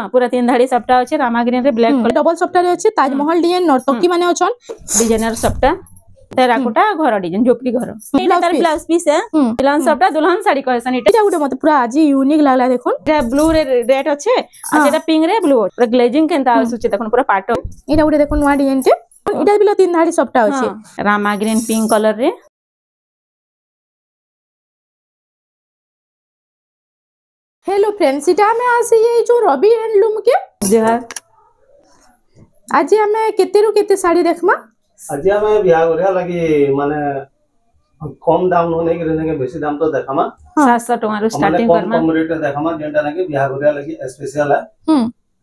पूरा 3 धाड़ी सप्टा अच्छे रामा ग्रीन रे ब्लैक कलर डबल सप्टा रे अच्छे ताजमहल डिजाइन नर्तकी माने अछन डिजाइनर सप्टा टेराकोटा घर डिजाइन झोपड़ी घर एटा तार ब्लाउज पीस है दुल्हन सप्टा दुल्हन साड़ी कहसन एटा गुटे मते पूरा आज यूनिक लागला देखुन एटा ब्लू रे रेड अच्छे आ एटा पिंक रे ब्लू पूरा ग्लेजिंग केनता आसुचे देखुन पूरा पाटो एटा गुटे देखुन नुवा डिजाइन टे एटा बिला 3 धाड़ी सप्टा अच्छे रामा ग्रीन पिंक कलर रे। हेलो फ्रेंड्स इटा में आसी ये जो रवि हैंडलूम के जहां आज हमें केते रु केते साड़ी देखमा आज हमें बियाह करिया लागि माने कम दाम न नै करे के बेसी दाम तो देखामा 700 टका रु स्टार्टिंग करमा कम रेट देखामा जेंटा ना के बियाह करिया लागि स्पेशल है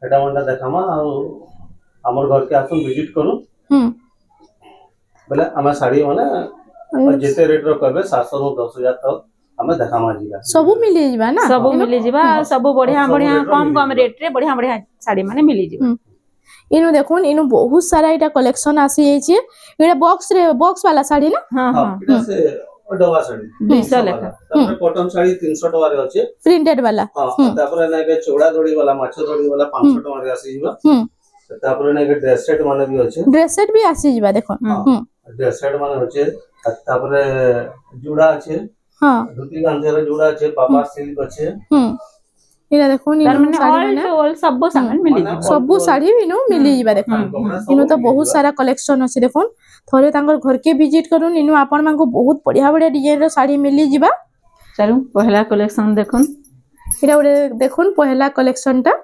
एटा मनटा देखामा और हमर घर के आसुन विजिट करू बोले हमें साड़ी माने जेते रेट रो करबे 700 रु 10000 तक हमें देखामा जीवा सब मिली जीवा ना सब मिली जीवा सब बढ़िया बढ़िया कम रेट रे बढ़िया बढ़िया साड़ी माने मिली जीवा इनु देखुन इनु बहुत सारा इटा कलेक्शन आसी जाई छे एटा बॉक्स वाला साड़ी ना हां हां इटा से डबा साड़ी 200 लेखा तमरे कॉटन साड़ी 300 टका रे अछि प्रिंटेड वाला हां तापर ना के चौड़ा दड़ी वाला माछो दड़ी वाला 500 टका रे आसी जीवा तापर ना के ड्रेस सेट माने भी अछि ड्रेस सेट भी आसी जीवा देखुन ड्रेस सेट माने अछि तापर जुड़ा अछि हां धोती गांजरा जुड़ा अछि पापा सिल्क अछि इरा देखुन इनु साड़ी ऑल सब सामान मिली जीवा सब साड़ी भी नो मिली जीवा देखुन इनु तो बहुत सारा कलेक्शन अछि देखुन थोरे तांगर घर के विजिट करूं इनु आपन मान को बहुत बढ़िया बढ़िया डिजाइन रो साड़ी मिली जीवा चलू पहला कलेक्शन देखुन इरा ओरे देखुन पहला कलेक्शन टा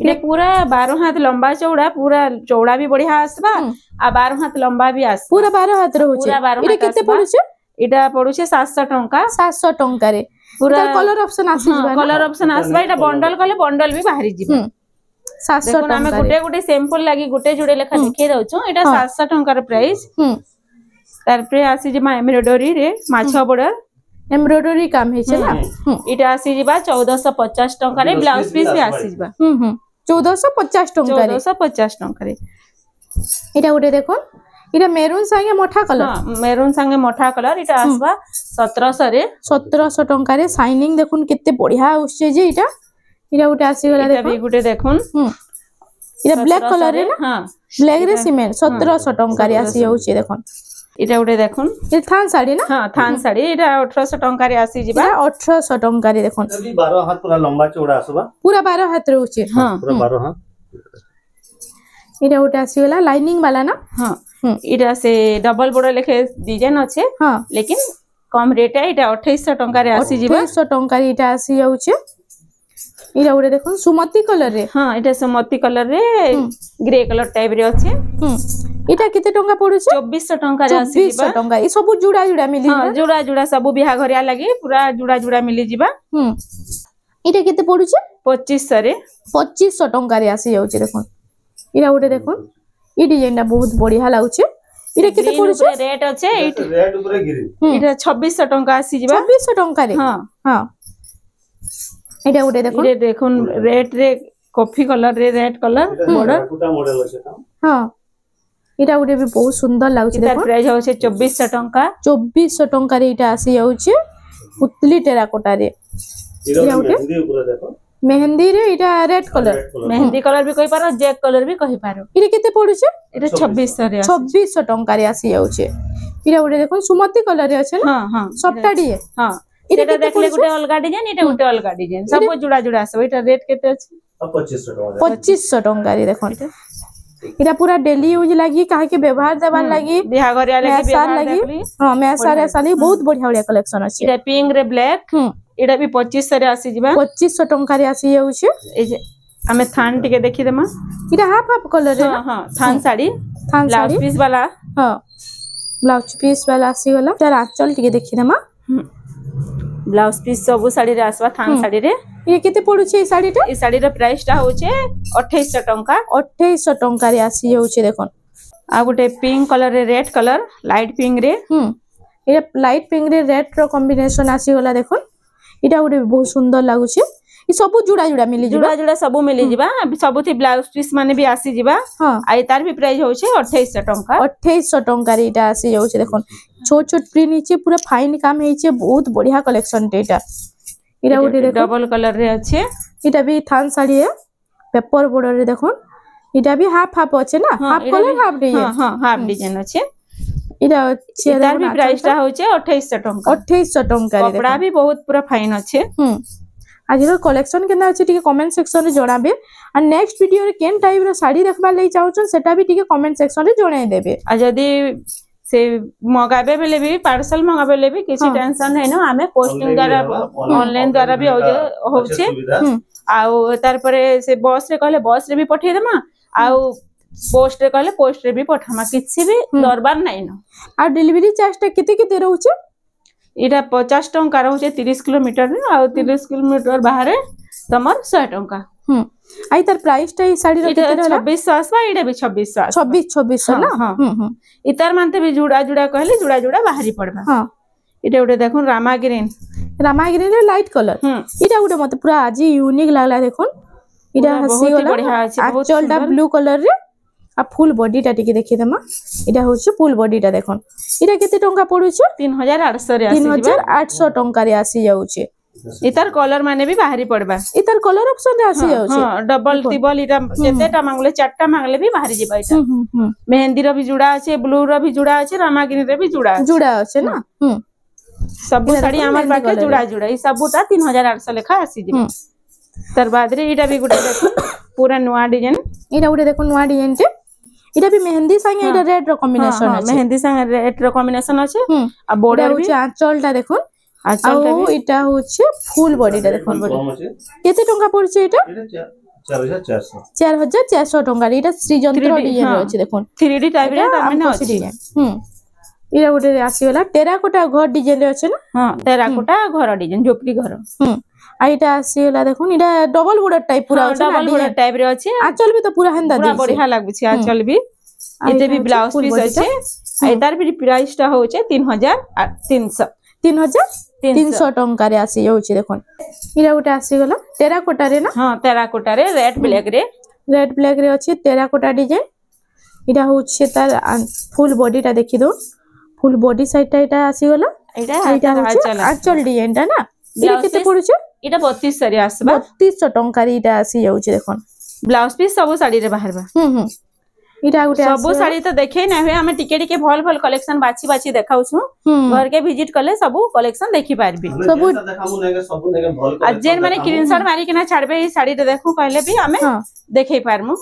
इने पूरा 12 हाथ लंबा चौड़ा पूरा चौड़ा भी बढ़िया आसबा आ 12 हाथ लंबा भी आस पूरा 12 हाथ रो होचे इरा केते पड़ुचे इटा पड़ुचे 700 टंका 700 टंका रे पूरा कलर ऑप्शन आसी जीवा कलर ऑप्शन आसबा इटा बंडल कले बंडल भी बाहरी जीवा 700 टंका हमें गुटे सैंपल लागि गुटे जुड़े लेखा देखै दउछु इटा 700 टंका रे प्राइस तार पे आसी जे एम्ब्रॉयडरी रे माछा बॉर्डर एम्ब्रॉयडरी काम हे छै ना इटा आसी जीवा 1450 टंका रे ब्लाउज पीस भी आसी जीवा 1450 टंका रे 1450 टंका रे इटा गुटे देखो इटा मेरून संगे मोठा कलर हां मेरून संगे मोठा कलर इटा आसबा 1700 टंका रे शाइनिंग देखुन केते बढ़िया उछे जे इटा गुटे आसी गला देखो इटा गुटे देखुन इटा ब्लैक कलर रे ना हां ब्लैक रे सीमेंट 1700 टंका रे आसी होउचे देखुन इटा गुटे देखुन ए थान साड़ी ना हां थान साड़ी इटा 1800 टंका रे आसी जीवा 1800 टंका रे देखुन अभी 12 हाथ पूरा लंबा चौड़ा आसबा पूरा 12 हाथ रहउचे हां पूरा 12 हाथ इटा गुटे आसी गला लाइनिंग वाला ना हां इटा से डबल बॉर्डर लेखे डिजाइन अच्छे हां लेकिन कम रेट है इटा 2800 टंका रे आसी जीवा 2800 टंका रे इटा आसी जाउचे इरा उडे देखो सुमति कलर रे हां इटा सुमति कलर रे ग्रे कलर टाइप रे अच्छे इटा केते टंका पड़ु छे 2400 टंका रे आसी जीवा 2400 टंका ई सब जुड़ा जुड़ा मिली हां जुड़ा जुड़ा सब बिहा घरिया लागि पूरा जुड़ा जुड़ा मिली जीवा इटा केते पड़ु छे 2500 रे 2500 टंका रे आसी जाउचे देखो इरा उडे देखो ई डिजाइन बहुत बढ़िया लागुचे इरे केते पड़ु छे रेट अच्छे रेट ऊपर गिरी इटा 2600 टंका आसी जीवा 2600 टंका रे हां हां इटा उडे देखो इरे देखुन रेड रे कॉफी कलर रे रेड कलर बॉर्डर टूटा मॉडल अछि हां इटा उडे भी बहुत सुंदर लागुचे देखो प्राइस होचे 2400 टंका 2400 टंका रे इटा आसी जाउचे पुतली टेराकोटा रे इरा मेहंदी ऊपर देखो मेहंदी रे इटा रेड कलर मेहंदी कलर भी कहि पारो जैक कलर भी कहि पारो इरे केते पड़ुचे इरे 2600 रे 2600 टंका रे आसी जाउचे इरा उडे देखो सुमति कलर रे अछि ना हां हां सबटा डिए हां इटा देखले गुटे अलगा डिजाइन इटा गुटे अलगा डिजाइन सब जुड़ा जुड़ा सब इटा रेट केते अछि 2500 टंका रे देखो इटा पूरा डेली यूज लागि काहे के व्यवहार देबान लागि बिहा घरिया लागि व्यवहार लागि हां मैसारे साली बहुत बढ़िया बढ़िया कलेक्शन अछि इटा पिंक रे ब्लैक इटा भी 2500 रे आसी जीवा 2500 टंका रे आसी जाउचे ए जे हमें थान टिके देखि देमा इटा हाफ हाफ कलर रे हां हां थान साड़ी ब्लाउज पीस वाला हां ब्लाउज पीस वाला आसी गला तार आंचल टिके देखि देमा ब्लाउज पीस सब साड़ी रे आसवा थान साड़ी रे ये केते पड़ु छे ई साड़ी टा ई साड़ी रो प्राइस टा होचे 2800 टंका 2800 टंका रे आसी जाउचे देखन आ गुटे पिंक कलर रे रेड कलर लाइट पिंक रे ये लाइट पिंक रे रेड रो कॉम्बिनेशन आसी गला देखन इटा गुटे बहुत सुंदर लागुचे ई सब जुड़ा जुड़ा मिली जुड़ा जुड़ा सब मिली जीवा सब थी ब्लाउज पीस माने भी आसी जीवा हां आई तार भी प्राइस होचे 2800 टंका 2800 टंका रे इटा आसी जाउचे देखन छोट छोट प्रिंट नीचे पूरा फाइन काम हेचे बहुत बढ़िया कलेक्शन टेटा इरा उडे देखो डबल कलर रे अच्छे इटा भी थान साड़ी है पेपर बॉर्डर रे देखो इटा भी हाफ हाफ अच्छे ना हाफ कलर हाफ डिजाइन हां हाफ डिजाइन अच्छे इटा अच्छे इतार भी प्राइस टा होचे 2800 टंका 2800 टंका रे कपड़ा भी बहुत पूरा फाइन अच्छे आज कलेक्शन केना अच्छे टिके कमेंट सेक्शन रे जणाबे और नेक्स्ट वीडियो रे केन टाइप रो साड़ी देखबा लई चाहछन सेटा भी टिके कमेंट सेक्शन रे जणाई देबे आ जदी से मगाबे बेले भी पार्सल मगाबे बेले भी किसी टेंशन नै न हमें पोस्टिंग द्वारा ऑनलाइन द्वारा भी होचे आउ तार परे से बस रे कहले बस रे भी पठे देमा आउ पोस्ट रे कहले पोस्ट रे भी पठामा किछि भी दरबार नै न आ डिलीवरी चार्ज टा केते रहउचे इटा 50 टंका रहउचे 30 किलोमीटर रे आ 30 किलोमीटर बाहर तमर 100 टंका आई तार प्राइस टा ई साड़ी रो केते रहला 2600 आसबा इडा भी 2600 2600 ना इतार मानते भी जुड़ा जुड़ा कहले जुड़ा जुड़ा बाहरी पड़बा हां इटा उडे देखुन रामा ग्रीन रे लाइट कलर इटा उडे मते पूरा आज यूनिक लागला देखुन इटा हसी वाला बढ़िया अछि बहुत चलटा ब्लू कलर रे आ फुल बॉडी टा टिके देखि दमा इटा होछ फुल बॉडी टा देखन इटा केते टंका पडुछ 3800 रे आसी 3800 टंका रे आसी जाउछे इतार कलर माने भी बाहरी पड़बा इतार कलर ऑप्शन रे आसी जाउछे हां डबल टिबल इटा जेतेटा मांगले चारटा मांगले भी बाहरी जेबा इटा मेहंदी रो भी जुड़ा আছে ब्लू रो भी जुड़ा আছে रामागिनी रे भी जुड़ा আছে ना सब साड़ी हमर पाके जुड़ा जुड़ा ई सबटा 3800 लेखा आसी जेबा तर बाद रे इटा भी गुटे देखो पूरा नवा डिजाइन इटा गुटे देखो नवा डिजाइन टे इटा भी मेहंदी संगे इटा रेड रो कॉम्बिनेशन আছে मेहंदी संगे रेड रो कॉम्बिनेशन আছে आ बॉर्डर भी आंचलटा देखो आंचलटा भी इटा होचे फुल बॉडीटा देखो केते टंका पड़ছে এটা 4400 टंका इटा श्रीजंत्र डिजाइन আছে দেখুন 3D টাইপ रे तारमाने আছে इरा गुटे आसीगला टेराकोटा घर डिजाइन रे আছে না हां टेराकोटा घर डिजाइन झोपड़ी घर आइटा आसीगला देखुन इटा डबल बॉर्डर टाइप पूरा डबल बॉर्डर टाइप रे अछि आंचल भी तो पूरा हेंदा पूरा बढ़िया लागबे छी आंचल भी एते भी ब्लाउज पीस अछि एतार भी प्राइस टा होचे 3300 टंका रे आसी जाउची देखुन इरा गुटे आसीगला टेराकोटा रे ना हां टेराकोटा रे रेड ब्लैक रे अछि टेराकोटा डिजाइन इटा होचे तार फुल बॉडी टा देखि दो फुल बॉडी साइड टा इटा आसीगला इटा आंचल डिजाइन टा ना इरा केते पडुछ इटा 3200 रे आसबा 3200 टंका रे इटा आसी जाउची देखुन ब्लाउज पीस सब साड़ी रे बाहरबा इटा गुटे सब साड़ी तो देखे नै होय हम टिके टिके भल भल कलेक्शन बाची बाची देखाउ छु घर के विजिट करले सब कलेक्शन देखि पारबी सब देखामु नेगे सब नेगे भल अजेन माने स्क्रीनशॉट मारी के ना छाड़बे ई साड़ी रे देखु कहले भी हमें देखै पारमु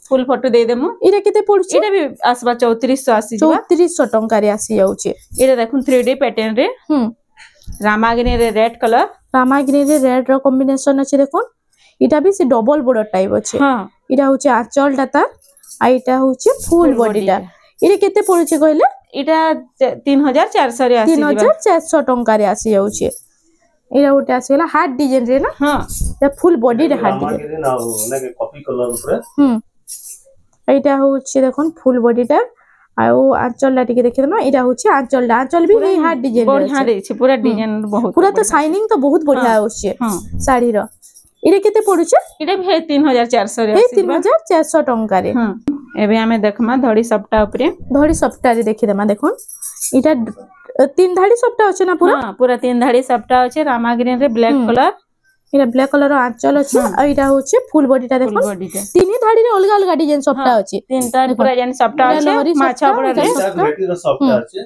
फुल फोटो दे देमु इटा केते पडुछ इटा भी आसबा 3400 आसी जबा 3400 टंका रे आसी जाउची इटा देखुन 3D पैटर्न रे रामागिनी रे रेड रो कॉम्बिनेशन अछि देखुन इटा भी से डबल बॉर्डर टाइप अछि हां इटा होचे आंचल डाटा आ इटा होचे फुल बॉडी टा इरे केते पडुछ कहले इटा 3400 रे आसी 3400 टंका रे आसी जाउछे इरा उटे आसीला हार्ट डिजाइन रे ना हां या फुल बॉडी रे हार्ट डिजाइन ना नेके कॉपी कलर ऊपर इटा होचे देखुन फुल बॉडी टा आउ आंचल ला टिके देखि दमा इरा होचे आंचल भी नहीं हार्ट डिजाइन बढ़िया रे छै पूरा डिजाइन बहुत पूरा तो शाइनिंग तो बहुत बढ़िया होचे साड़ी रो इरे केते पडुछ इरे भी 3400 रे 3400 टंका रे एबे हमें देखमा धड़ी सप्ता रे देखि दमा देखुन इटा तीन धाड़ी सप्ता अछि ना पूरा हां पूरा तीन धाड़ी सप्ता अछि रामाग्रीन रे ब्लैक कलर इरा ब्लैक कलर रो आंचल अछि आ इरा होछि फुल बॉडी टा देखुन तीन धाड़ी रे अलग अलग डिजाइन सप्ता अछि तीन ता पूरा जान सप्ता अछि माछा बड़ा रे भेटी रो सप्ता अछि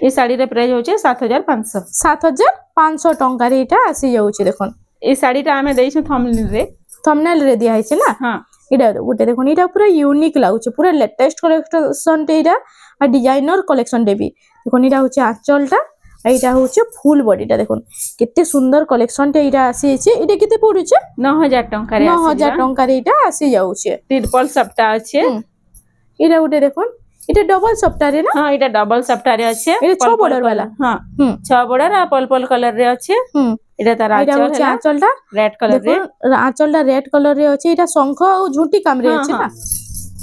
ई साड़ी रे प्राइस होछि 7500 टंका रे इटा आसी जाउछि देखुन ई साड़ी टा हमें देइछु थंबनेल रे दिया है ना हां इडा गुटे देखुन इडा पूरा यूनिक लागुचे पूरा लेटेस्ट कलेक्शन टे इडा आ डिजाइनर कलेक्शन टे भी देखुन इडा होचे आंचलटा आ इडा होचे फुल बॉडीटा देखुन केते सुंदर कलेक्शन टे इडा आसी छै इडा केते पडुचे 9000 टंका रे 9000 टंका रे इडा आसी जाउचे ट्रिपल सप्ता अछि इडा गुटे देखुन इटा डबल सप्ता रे ना हां इटा डबल सप्ता रे अछि इटा 6 बॉर्डर वाला हां 6 बॉर्डर आ पर्पल कलर रे अछि इटा तार आंचलटा रेड कलर रे आंचलटा रेड कलर रे अछि इटा शंख आ झुंटी काम रे अछि ना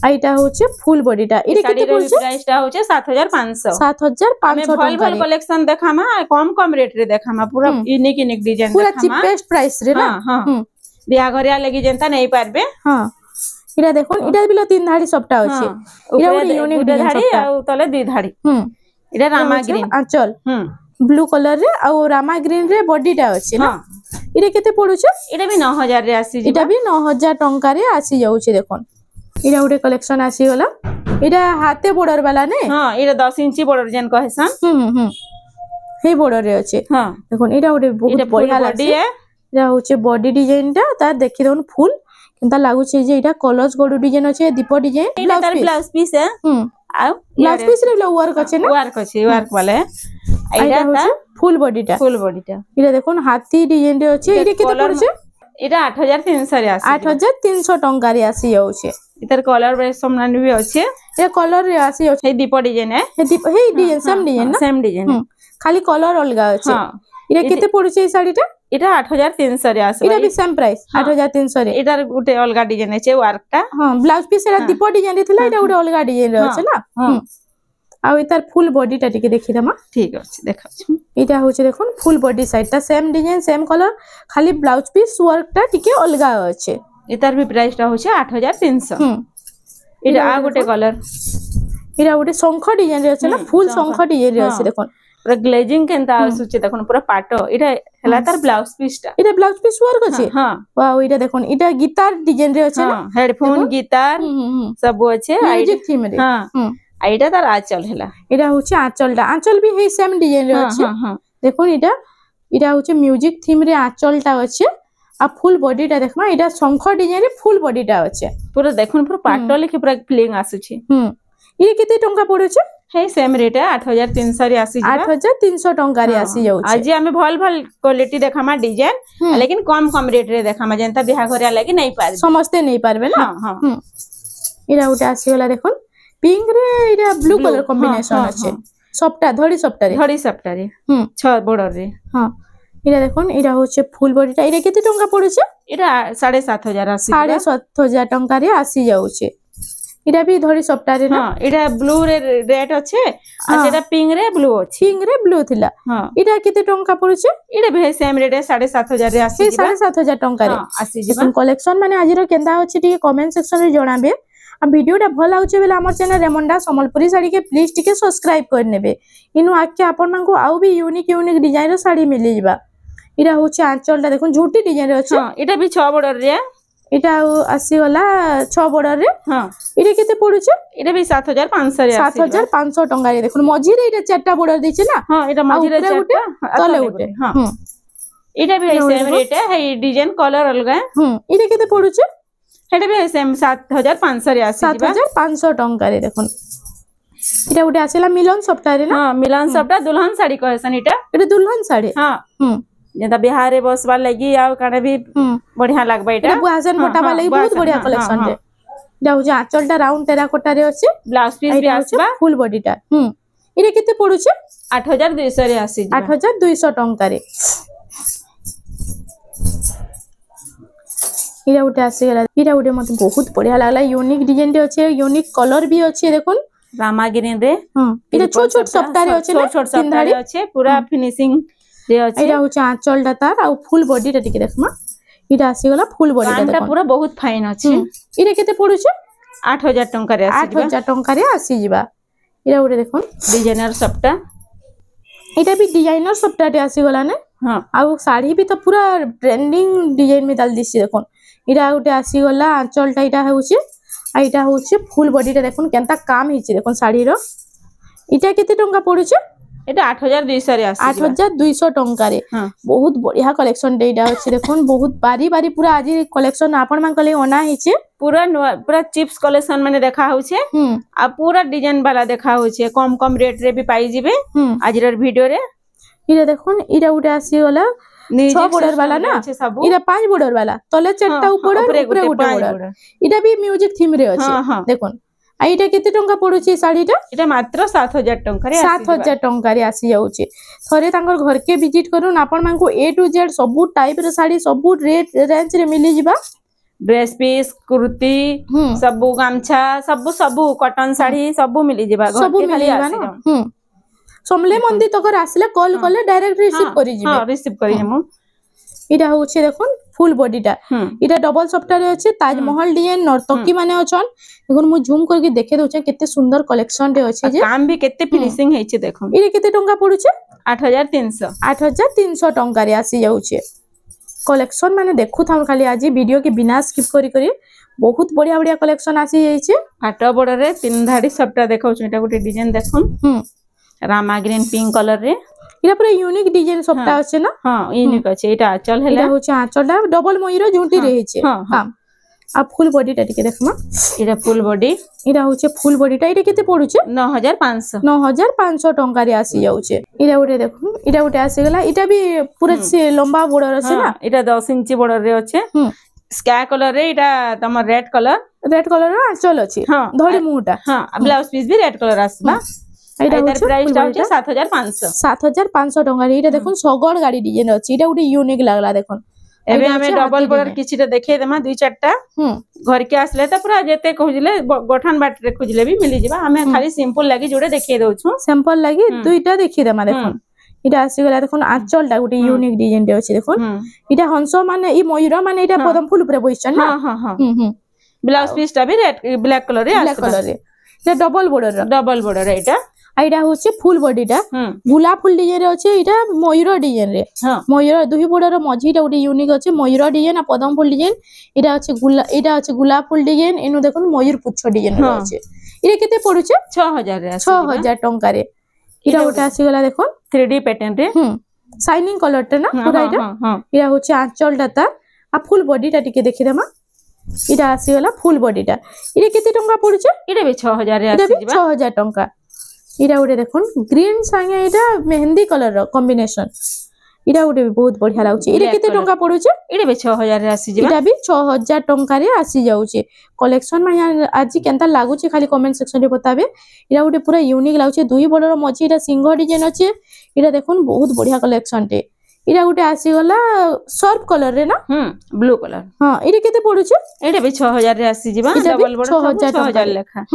आ इटा होचे फुल बॉडीटा इरे केते पड़छ प्राइस टा होचे 7500 7500 टका रे कलेक्शन देखामा कम रेट रे देखामा पूरा यूनिक डिजाइन पूरा चीपेस्ट प्राइस रे ना हां बिया घरिया लगी जनता नहीं पारबे हां इरा देखुन इटा बिलो तीन धाड़ी सप्ता अछि इरा उडे यूनिक धाड़ी आ तले दुई धाड़ी इरा रामा ग्रीन आंचल ब्लू कलर रे आ रामा ग्रीन रे बॉडीटा अछि ना এটা কেতে পড়ুছে এটা বি 9000 রে আসি এটা বি 9000 টঙ্কা রে আসি যাଉଛି দেখুন এটা গোটে কলেকশন আসি গলা এটা হাতে বর্ডর वाला নে হ্যাঁ এটা 10 ইঞ্চি বর্ডর যেন কহেছন হেই বর্ডর রে আছে হ্যাঁ দেখুন এটা গোটে বহুত বঢ়িয়া লাগছে এটা হচ্ছে বডি ডিজাইনটা তার দেখি দেখুন ফুল কিন্তু লাগুছে যে এটা কলস গড়ু ডিজাইন আছে দীপ ডিজাইন এটা তার ব্লাউজ পিস হ্যাঁ আর ব্লাউজ পিস রে ওয়ার্ক আছে না ওয়ার্ক वाले এটা হচ্ছে ফুল বডিটা এটা দেখুন হাতি ডিজাইন রে আছে এটা কেতে পড়ছে এটা 8300 রে আছে 8300 টঙ্কা রে আসি যাচ্ছে এটার কলর বেশ সমান বি আছে এটা কলর রে আসি যাচ্ছে এই দীপ ডিজাইন এই ডিজাইন সেম ডিজাইন না সেম ডিজাইন খালি কলর অলগা আছে এটা কেতে পড়ছে এই শাড়িটা এটা 8300 রে আছে এটা বি সেম প্রাইস 8300 রে এটার গুটে অলগা ডিজাইন আছে ওয়ার্কটা হ্যাঁ ব্লাউজ পিস এর দীপ ডিজাইন রে থিলা এটা গুটে অলগা ডিজাইন রে আছে না আর এটার ফুল বডিটা টিকে দেখি দামা ঠিক আছে দেখাচ্ছি এটা হচ্ছে দেখুন ফুল বডি সাইডটা সেম ডিজাইন সেম কালার খালি ব্লাউজ পিস ওয়ার্কটা টিকে অলগা আছে এটার বি প্রাইসটা হচ্ছে 8300 এটা আর গোটে কালার এটা গোটে শঙ্খ ডিজাইন রে আছে না ফুল শঙ্খ ডিজাইন রে আছে দেখুন পুরা গ্লেজিং কেনতা আসুছে দেখুন পুরা পাটো এটা হেলা তার ব্লাউজ পিসটা এটা ব্লাউজ পিস ওয়ার্ক আছে হ্যাঁ ওয়াও এটা দেখুন এটা গিটার ডিজাইন রে আছে না হেডফোন গিটার সব আছে মিউজিক থিম রে হ্যাঁ এইটা তার আঁচল হেলা এটা হচ্ছে আঁচলটা আঁচল বি হেই সেম ডিজাইন রে আছে দেখুন এটা হচ্ছে মিউজিক থিম রে আঁচলটা আছে আর ফুল বডিটা দেখমা এটা শঙ্খ ডিজাইন রে ফুল বডিটা আছে পুরো দেখুন পুরো পাটো লেখে পুরো ফিলিং আসুছে এটা কেতে টঙ্কা পড়ুছে হেই সেম রেট 8300 রে আসি 8300 টঙ্কা রে আসি যাଉଛି আজি আমি ভাল ভাল কোয়ালিটি দেখামা ডিজাইন लेकिन কম রেট রে দেখামা যেনতা বিয়া ঘরিয়া লাগি নাই পারবে সমস্তে নেই পারবে না এটা ওটা আসি গলা দেখুন পিঙ্ক রে এটা ব্লু কালার কম্বিনেশন আছে সবটা ধড়ি সবটারে 6 বর্ডর রে হ্যাঁ এটা দেখুন এটা হচ্ছে ফুল বডিটা এটা কেতে টঙ্কা পড়ুছে এটা 7500 আসি 7500 টঙ্কা রে আসি যাଉଛି এটা বি ধড়ি সবটারে না এটা ব্লু রে রেড আছে আর এটা পিঙ্ক রে ব্লু আছে পিঙ্ক রে ব্লু থিলা এটা কেতে টঙ্কা পড়ুছে এটা ভি সেম রেট 7500 রে আসি 7500 টঙ্কা রে আসি ଯିବା কলেকশন মানে আজির কেন্দা আছে টিকে কমেন্ট সেকশন রে জଣାবে আর ভিডিওটা ভাল লাগুছে বেলে আমার চ্যানেল রেমন্ডা সম্বলপুরি শাড়ি के प्लीज টিকে সাবস্ক্রাইব করে নেবে ইনু আকে আপন মানকু আউ বি ইউনিক ডিজাইন র শাড়ি মিলি ଯିବା এটা হচ্ছে আঁচলটা দেখুন ঝুটি ডিজাইন রে আছে এটা বি 6 বর্ডর রে এটা আসি গলা 6 বর্ডর রে এটা কেতে পড়ুছে এটা বি 7500 রে আসি 7500 টঙ্কা রে দেখুন মঝিরে এটা চারটা বর্ডর দিছে না এটা মঝিরে চারটা তলে উঠে এটা বি সেম রেট হেই ডিজাইন কলর অলগা এটা কেতে পড়ুছে এটা বি সেম 7500 রে আসি 7500 টঙ্কা রে দেখুন এটা উঠে আসিলা মিলন সপ্তাহে না মিলন সপ্তাহ দুলহন শাড়ি কহেছন এটা দুলহন শাড়ি যেটা বিহারে বসবার লাগি আর কানে भी बढ़िया লাগবে এটা বুয়াজন কোটাবা লাগি বহুত বড়িয়া কালেকশন রে এটা হচ্ছে আঁচলটা রাউন্ড টেরাকোটা রে আছে ব্লাউজ পিস বি আসবা ফুল বডিটা এটা কেতে পড়ুছে 8200 রে আসি 8200 টঙ্কা রে এটা উঠে আসি গলা এটা উঠে মতে বহুত বড়িয়া লাগলা ইউনিক ডিজাইন রে আছে ইউনিক কলর বি আছে দেখুন রামা গ্রিন রে এটা ছোট ছোট সপ্তাহে আছে ছোট ছোট সপ্তাহে আছে পুরা ফিনিশিং এটা হচ্ছে আঁচলটা তার আর ফুল বডিটা টিকে দেখমা এটা আসি গলা ফুল বডিটা দেখুন পুরা বহুত ফাইন আছে এটা কেতে পড়ুছে 8000 টঙ্কা রে আসি 8000 টঙ্কা রে আসি ଯିବା এটা উড়ে দেখুন ডিজাইনার সবটা এটা বি ডিজাইনার সবটাতে আসি গলা না আর শাড়ি বি তো পুরা ট্রেন্ডিং ডিজাইন মে ডাল দিছি দেখুন এটা উঠে আসি গলা আঁচলটা এটা হচ্ছে আর এটা হচ্ছে ফুল বডিটা দেখুন কেনতা কাম হিছে দেখুন শাড়ির এটা কেতে টঙ্কা পড়ুছে এটা 8200 রে আসি 8200 টঙ্কা রে বহুত বঢ়িয়া কলেকশন এইটা হচ্ছে দেখুন বহুত বারি বারি পুরা আজি কলেকশন আপন মান কলে অনা হিছে পুরা চিপস কলেকশন মানে দেখা হচ্ছে আর পুরা ডিজাইন वाला দেখা হচ্ছে কম কম রেট রে भी পাই जिबे আজির ভিডিও রে এটা দেখুন এটা উঠে আসি গলা 6 বর্ডর वाला না এটা 5 বর্ডর वाला তলে চারটা উপরে উপরে বর্ডর এটা भी মিউজিক থিম রে আছে দেখুন আর এটা কেতে টঙ্কা পড়ুছে শাড়িটা এটা মাত্র 7000 টঙ্কা রে 7000 টঙ্কা রে আসি যাଉଛି থরে তাঙ্কর ঘরকে ভিজিট করুন আপন মানকু A to Z সবু টাইপ রে শাড়ি সবু রেট রেঞ্জ রে মিলি ଯିବା ड्रेस पीस कुर्ती सबु गामछा सबु कॉटन साड़ी सबु मिली ଯିବା सबु मिली ଯିବା ना समले मंदिर तकर आसले कॉल करले डायरेक्ट रिसीव करि ଯିବେ हां रिसीव करि हम এটা হচ্ছে দেখুন ফুল বডিটা এটা ডবল সফটওয়্যার আছে তাজমহল ডিজাইন নর্তকি মানে অছন দেখুন মু জুম করকে দেখে দউছে কেতে সুন্দর কালেকশন রে আছে যে কাম भी কেতে ফিনিশিং হেইছে দেখুন এটা কেতে টঙ্কা পড়ুছে 8300 8300 টঙ্কা রে আসি যাଉଛି कलेक्शन माने देखु थाम खाली आज वीडियो के बिना स्किप करी करी बहुत बढ़िया बढ़िया कलेक्शन आसी जाइछे पाट बॉर्डर रे तीन धाड़ी सबटा देखाउ एटा गोटे डिजाइन देखन रामा ग्रीन पिंक कलर रे इरा पूरा यूनिक डिजाइन सबटा আছে ना हां यूनिक আছে এটা আঁচল হেলা এটা হচ্ছে আঁচলটা ডবল ময়ূর ঝুঁটি রয়েছে हां आ फुल बॉडीटा टिके देखमा এটা ফুল বডি এটা হচ্ছে ফুল বডিটা এটা কেতে পড়ুছে 9500 টঙ্কা রে আসি যাচ্ছে এটা ওটে দেখুন এটা ওটে আসি গলা এটা भी पूरा से लंबा बॉर्डर আছে না এটা 10 ইঞ্চি বর্ডর রে আছে স্কাই কালার রে এটা তোমার রেড কালার র আঁচল আছে ধড়ি মুটা ব্লাউজ পিস भी রেড কালার আসবা এটা হচ্ছে প্রাইসটা হচ্ছে 7500 টঙ্কা রে এটা দেখুন সগড় গাড়ি ডিজাইন আছে এটা ওটে ইউনিক লাগলা দেখুন एबे हमें डबल बॉर्डर किछिटा देखे देमा दुई चारटा घर के आसले त पूरा जेते खोजले गठन बाट रे खोजले भी मिली जिबा हमें खाली सिंपल लागी जोड़े देखे दउछु सिंपल लागी दुईटा देखि देमा देखुन इटा आसी गला देखुन आंचलटा गुटे यूनिक डिजाइन रे अछि देखुन इटा हंस माने ई मयूर माने इटा पदम फूल ऊपर बइछन ना हां ब्लाउज पीसटा भी रेड ब्लैक कलर रे इटा डबल बॉर्डर एटा आइडा होचे फुल बॉडीटा गुलाब फुल डिजाइन रे अछि इटा मयूर डिजाइन रे मयूर दुही बॉर्डर मझीटा उडी यूनिक अछि मयूर डिजाइन आ पदम फुल डिजाइन इटा अछि गुलाब फुल डिजाइन एनु देखुन मयूर पुच्छ डिजाइन रे अछि इरे केते पडुचे 6000 रे 6000 टंका रे इटा उटा आसी गला देखुन 3D पैटर्न रे शाइनिंग कलर टा ना पूरा इटा होचे आंचल डाटा आ फुल बॉडीटा टिके देखि देमा इटा आसी गला फुल बॉडीटा इरे केते टंका पडुचे इरे भी 6000 रे आसी जिबा 6000 टंका इरा उडे देखुन ग्रीन संगे इटा मेहंदी कलर रो कॉम्बिनेशन इरा उडे भी बहुत बढ़िया लागुची इरे केते टंका पडुचे इरे भी 6000 रे आसी जिबा इटा भी 6000 टंका रे आसी जाउचे कलेक्शन में आज केनता लागुची खाली कमेंट सेक्शन रे बताबे इरा उडे पूरा यूनिक लागुचे दुई बॉर्डर मझी इटा सिंह डिजाइन अछि इरा देखुन बहुत बढ़िया कलेक्शन टे इरा उडे आसी गला सर्फ कलर रे ना ब्लू कलर हां इरे केते पडुचे इरे भी 6000 रे आसी जिबा डबल बॉर्डर 6000 लेखा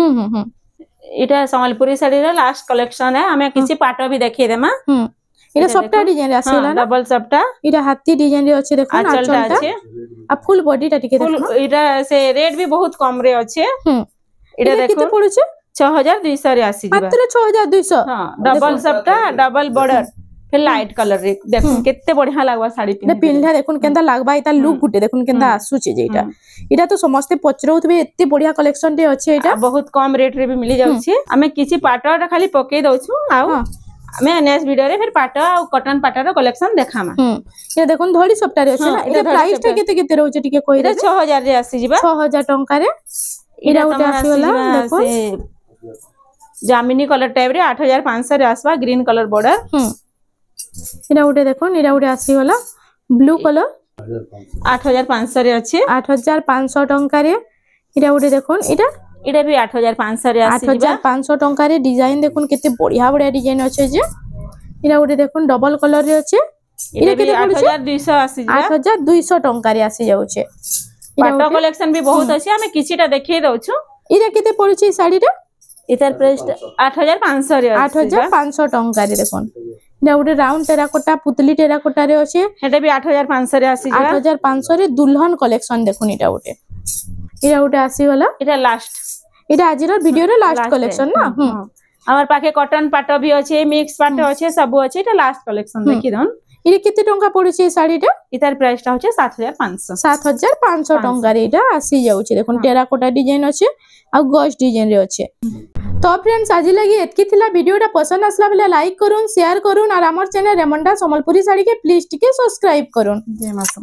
इटा संबलपुरी साड़ी रा लास्ट कलेक्शन है हमें किसी पाटो भी देखिए देमा इटा सबटा डिजाइन रे आसेला ना डबल सबटा इटा हाथी डिजाइन रे अछि देखो ना आंचलटा अछि आ फुल बॉडीटा टिके देखो इटा से रेट भी बहुत कम रे अछि इटा देखो केते पडुचे 6200 रे आसी जिबा मात्र 6200 हां डबल सबटा डबल बॉर्डर फिर लाइट कलर रे देखो केते बढ़िया लागबा साड़ी पिनला देखुन केनता लागबा इता लुक गुटे देखुन केनता आसुचे जेटा इटा तो समस्त पचरउतबे एते बढ़िया कलेक्शन रे अछि इटा बहुत कम रेट रे भी मिली जाउछि हमें किछि पाटोटा खाली पके दउछु आ हमें नेक्स्ट वीडियो रे फिर पाटो आ कॉटन पाटो कलेक्शन देखामा ये देखुन धोड़ी सबटा रे अछि ना इटा प्राइस टा केते केते रहउछि टिके कोइ रे 6000 रे आसी जिबा 6000 टंका रे इरा उटा आसीला देखो जामिनी कलर टाइप रे 8500 रे आसबा ग्रीन कलर बॉर्डर इरा उटे देखो इरा उटे आसी वाला ब्लू कलर 8500 रे अछि 8500 टंका रे इरा उटे देखो इटा भी 8500 रे आसी 8500 टंका रे डिजाइन देखुन केते बढ़िया बढ़िया डिजाइन अछि जे इरा उटे देखुन डबल कलर रे अछि इरा केते 8200 आसी 8200 टंका रे आसी जाउ छे पाटो कलेक्शन भी बहुत अछि हमें किछिटा देखै दउ छु इरा केते पड़ुछि साड़ी रे इतर प्राइस 8500 रे 8500 टंका रे देखुन इरा उटे राउंड टेराकोटा पुतली टेराकोटा रे अछि हेटा भी 8500 रे आसी 8500 रे दुल्हन कलेक्शन देखुन इटा उटे आसी वाला इटा लास्ट इटा आजिर वीडियो रे लास्ट कलेक्शन ना हमर पाखे कॉटन पाटो भी अछि मिक्स पाटो अछि सब अछि इटा लास्ट कलेक्शन देखि दन इरे केते टंका पड़ुछि साड़ी रे इतार प्राइस ता होचे 7500 टंका रे इटा आसी जाउछि देखुन टेराकोटा डिजाइन अछि आ गॉश डिजाइन रे अछि तो फ्रेंड्स आज लगी एतकी थिला वीडियोटा पसंद आसला बेले लाइक करूँ शेयर करूँ और हमर चैनल रेमंडा संबलपुरी साड़ी के प्लीज टिके सब्सक्राइब करूँ जय माता।